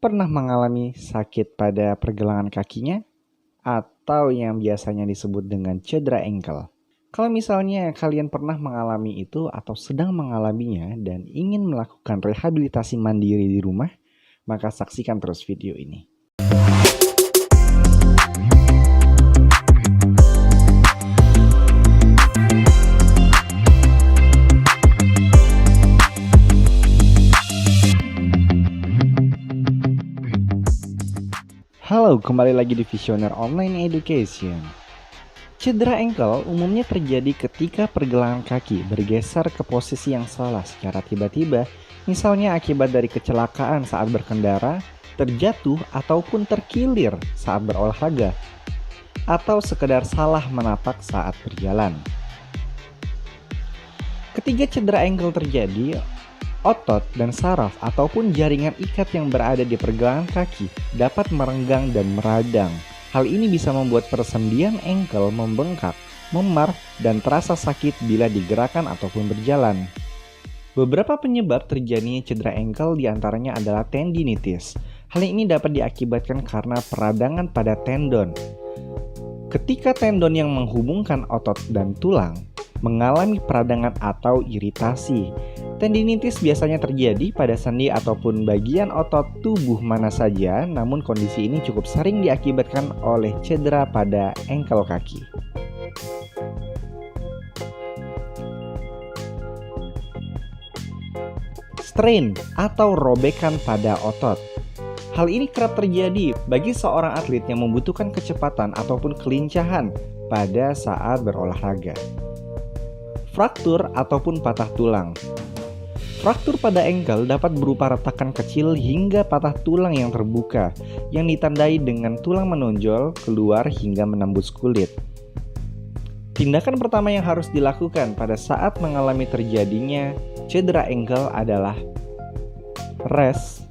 pernah mengalami sakit pada pergelangan kakinya atau yang biasanya disebut dengan cedera ankle? Kalau misalnya kalian pernah mengalami itu atau sedang mengalaminya dan ingin melakukan rehabilitasi mandiri di rumah, maka saksikan terus video ini. Halo, kembali lagi di Visioner Online Education. Cedera ankle umumnya terjadi ketika pergelangan kaki bergeser ke posisi yang salah secara tiba-tiba, misalnya akibat dari kecelakaan saat berkendara, terjatuh ataupun terkilir saat berolahraga, atau sekedar salah menapak saat berjalan. Ketika cedera ankle terjadi, otot dan saraf ataupun jaringan ikat yang berada di pergelangan kaki dapat merenggang dan meradang. Hal ini bisa membuat persendian ankle membengkak, memar, dan terasa sakit bila digerakkan ataupun berjalan. Beberapa penyebab terjadinya cedera ankle diantaranya adalah tendinitis. Hal ini dapat diakibatkan karena peradangan pada tendon. Ketika tendon yang menghubungkan otot dan tulang mengalami peradangan atau iritasi, tendinitis biasanya terjadi pada sendi ataupun bagian otot tubuh mana saja, namun kondisi ini cukup sering diakibatkan oleh cedera pada ankle kaki. Strain atau robekan pada otot. Hal ini kerap terjadi bagi seorang atlet yang membutuhkan kecepatan ataupun kelincahan pada saat berolahraga. Fraktur ataupun patah tulang. Fraktur pada ankle dapat berupa retakan kecil hingga patah tulang yang terbuka, yang ditandai dengan tulang menonjol keluar hingga menembus kulit. Tindakan pertama yang harus dilakukan pada saat mengalami terjadinya cedera ankle adalah rest,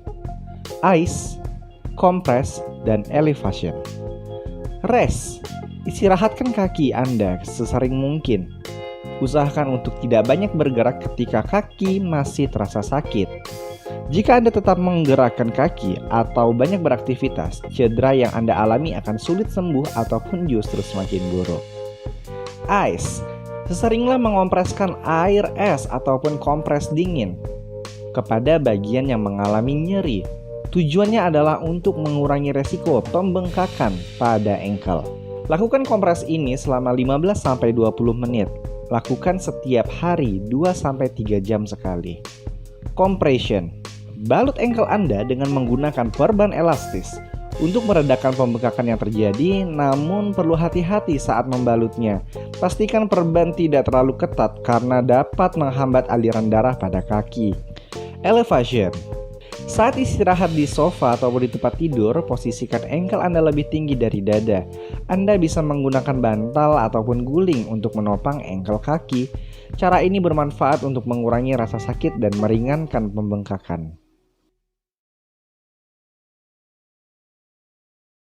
ice, compress, dan elevation. Rest, istirahatkan kaki Anda sesering mungkin. Usahakan untuk tidak banyak bergerak ketika kaki masih terasa sakit. Jika Anda tetap menggerakkan kaki atau banyak beraktivitas, cedera yang Anda alami akan sulit sembuh ataupun justru semakin buruk. Ice, seseringlah mengompreskan air es ataupun kompres dingin kepada bagian yang mengalami nyeri. Tujuannya adalah untuk mengurangi resiko pembengkakan pada ankle. Lakukan kompres ini selama 15-20 menit. Lakukan setiap hari 2-3 jam sekali. Compression. Balut ankle Anda dengan menggunakan perban elastis untuk meredakan pembengkakan yang terjadi, namun perlu hati-hati saat membalutnya. Pastikan perban tidak terlalu ketat karena dapat menghambat aliran darah pada kaki. Elevation. Saat istirahat di sofa ataupun di tempat tidur, posisikan ankle Anda lebih tinggi dari dada. Anda bisa menggunakan bantal ataupun guling untuk menopang ankle kaki. Cara ini bermanfaat untuk mengurangi rasa sakit dan meringankan pembengkakan.